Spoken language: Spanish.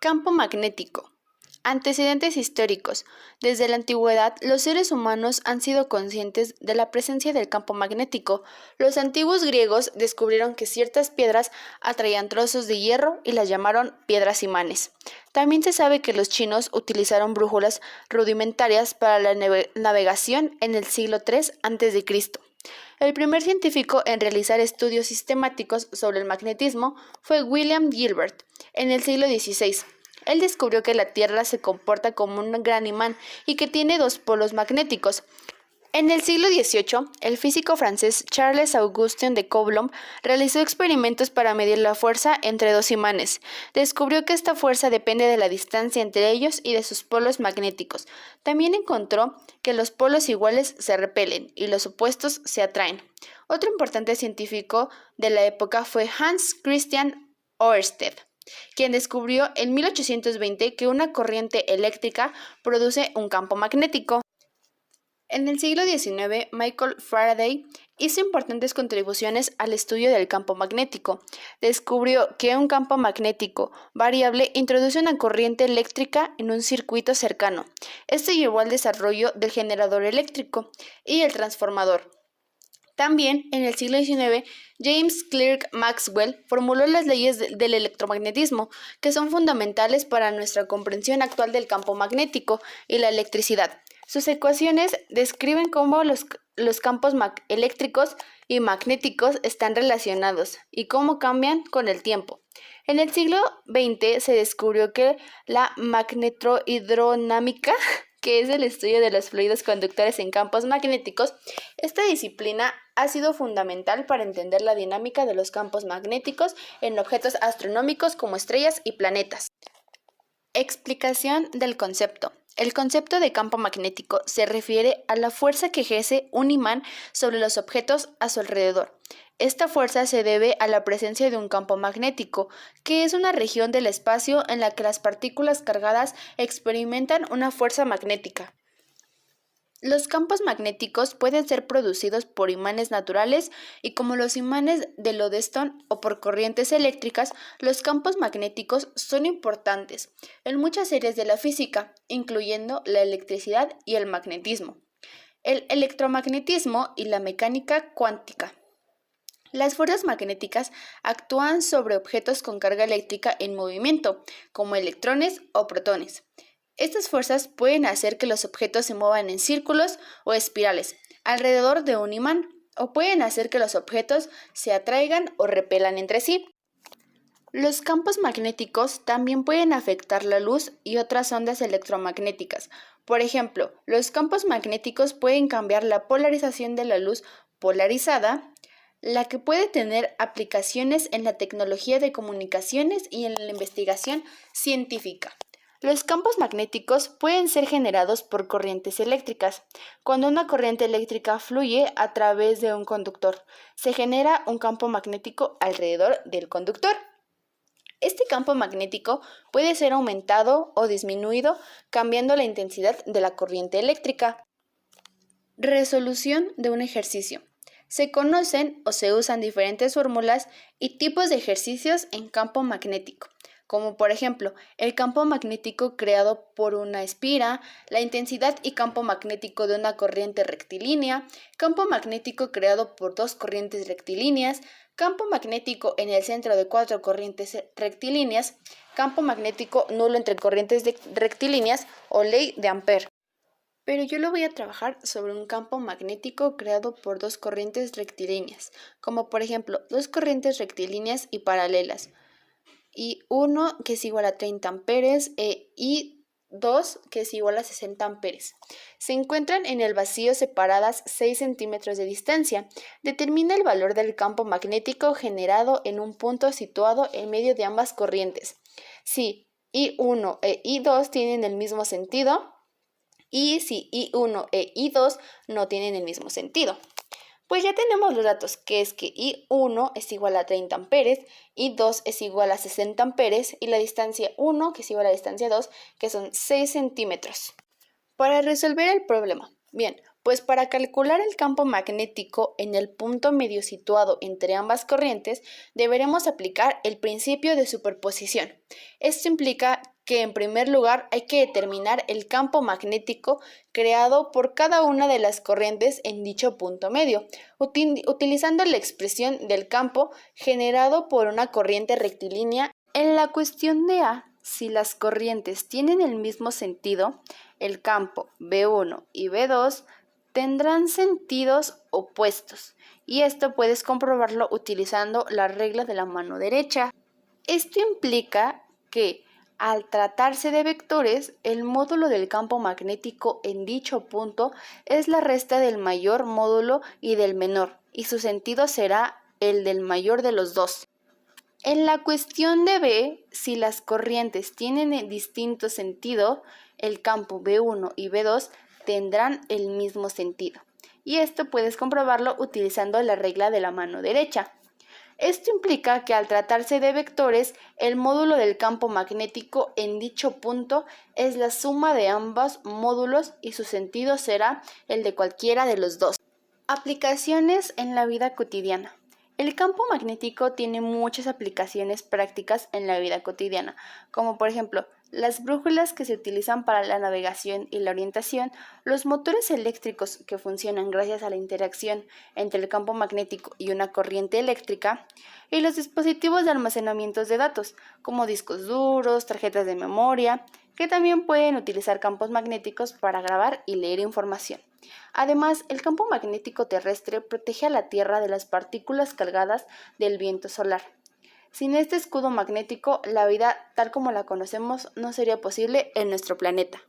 Campo magnético. Antecedentes históricos. Desde la antigüedad, los seres humanos han sido conscientes de la presencia del campo magnético. Los antiguos griegos descubrieron que ciertas piedras atraían trozos de hierro y las llamaron piedras imanes. También se sabe que los chinos utilizaron brújulas rudimentarias para la navegación en el siglo III a.C. El primer científico en realizar estudios sistemáticos sobre el magnetismo fue William Gilbert en el siglo XVI. Él descubrió que la Tierra se comporta como un gran imán y que tiene dos polos magnéticos. En el siglo XVIII, el físico francés Charles Augustin de Coulomb realizó experimentos para medir la fuerza entre dos imanes. Descubrió que esta fuerza depende de la distancia entre ellos y de sus polos magnéticos. También encontró que los polos iguales se repelen y los opuestos se atraen. Otro importante científico de la época fue Hans Christian Ørsted, quien descubrió en 1820 que una corriente eléctrica produce un campo magnético. En el siglo XIX, Michael Faraday hizo importantes contribuciones al estudio del campo magnético. Descubrió que un campo magnético variable introduce una corriente eléctrica en un circuito cercano. Esto llevó al desarrollo del generador eléctrico y el transformador. También, en el siglo XIX, James Clerk Maxwell formuló las leyes del electromagnetismo, que son fundamentales para nuestra comprensión actual del campo magnético y la electricidad. Sus ecuaciones describen cómo los campos eléctricos y magnéticos están relacionados y cómo cambian con el tiempo. En el siglo XX se descubrió que la magnetohidrodinámica, que es el estudio de los fluidos conductores en campos magnéticos, esta disciplina ha sido fundamental para entender la dinámica de los campos magnéticos en objetos astronómicos como estrellas y planetas. Explicación del concepto. El concepto de campo magnético se refiere a la fuerza que ejerce un imán sobre los objetos a su alrededor. Esta fuerza se debe a la presencia de un campo magnético, que es una región del espacio en la que las partículas cargadas experimentan una fuerza magnética. Los campos magnéticos pueden ser producidos por imanes naturales y como los imanes de Lodestone o por corrientes eléctricas, los campos magnéticos son importantes en muchas series de la física, incluyendo la electricidad y el magnetismo, el electromagnetismo y la mecánica cuántica. Las fuerzas magnéticas actúan sobre objetos con carga eléctrica en movimiento, como electrones o protones. Estas fuerzas pueden hacer que los objetos se muevan en círculos o espirales alrededor de un imán, o pueden hacer que los objetos se atraigan o repelan entre sí. Los campos magnéticos también pueden afectar la luz y otras ondas electromagnéticas. Por ejemplo, los campos magnéticos pueden cambiar la polarización de la luz polarizada, la que puede tener aplicaciones en la tecnología de comunicaciones y en la investigación científica. Los campos magnéticos pueden ser generados por corrientes eléctricas. Cuando una corriente eléctrica fluye a través de un conductor, se genera un campo magnético alrededor del conductor. Este campo magnético puede ser aumentado o disminuido cambiando la intensidad de la corriente eléctrica. Resolución de un ejercicio. Se conocen o se usan diferentes fórmulas y tipos de ejercicios en campo magnético, como por ejemplo el campo magnético creado por una espira, la intensidad y campo magnético de una corriente rectilínea, campo magnético creado por dos corrientes rectilíneas, campo magnético en el centro de cuatro corrientes rectilíneas, campo magnético nulo entre corrientes rectilíneas o ley de Ampère. Pero yo lo voy a trabajar sobre un campo magnético creado por dos corrientes rectilíneas, como por ejemplo dos corrientes rectilíneas y paralelas, y 1 que es igual a 30 amperes y 2 que es igual a 60 amperes. Se encuentran en el vacío separadas 6 centímetros de distancia. Determina el valor del campo magnético generado en un punto situado en medio de ambas corrientes. Si I1 e I2 tienen el mismo sentido, y si I1 e I2 no tienen el mismo sentido. Pues ya tenemos los datos, que es que I1 es igual a 30 amperes, I2 es igual a 60 amperes y la distancia 1, que es igual a la distancia 2, que son 6 centímetros. Para resolver el problema, bien, Pues para calcular el campo magnético en el punto medio situado entre ambas corrientes, deberemos aplicar el principio de superposición. Esto implica que en primer lugar hay que determinar el campo magnético creado por cada una de las corrientes en dicho punto medio, utilizando la expresión del campo generado por una corriente rectilínea. En la cuestión de A, si las corrientes tienen el mismo sentido, el campo B1 y B2 tendrán sentidos opuestos, y esto puedes comprobarlo utilizando la regla de la mano derecha. Esto implica que, al tratarse de vectores, el módulo del campo magnético en dicho punto es la resta del mayor módulo y del menor, y su sentido será el del mayor de los dos. En la cuestión de B, si las corrientes tienen distinto sentido, el campo B1 y B2 tendrán el mismo sentido. Y esto puedes comprobarlo utilizando la regla de la mano derecha. Esto implica que al tratarse de vectores, el módulo del campo magnético en dicho punto es la suma de ambos módulos y su sentido será el de cualquiera de los dos. Aplicaciones en la vida cotidiana. El campo magnético tiene muchas aplicaciones prácticas en la vida cotidiana, como por ejemplo las brújulas que se utilizan para la navegación y la orientación, los motores eléctricos que funcionan gracias a la interacción entre el campo magnético y una corriente eléctrica, y los dispositivos de almacenamiento de datos, como discos duros, tarjetas de memoria, que también pueden utilizar campos magnéticos para grabar y leer información. Además, el campo magnético terrestre protege a la Tierra de las partículas cargadas del viento solar. Sin este escudo magnético, la vida tal como la conocemos no sería posible en nuestro planeta.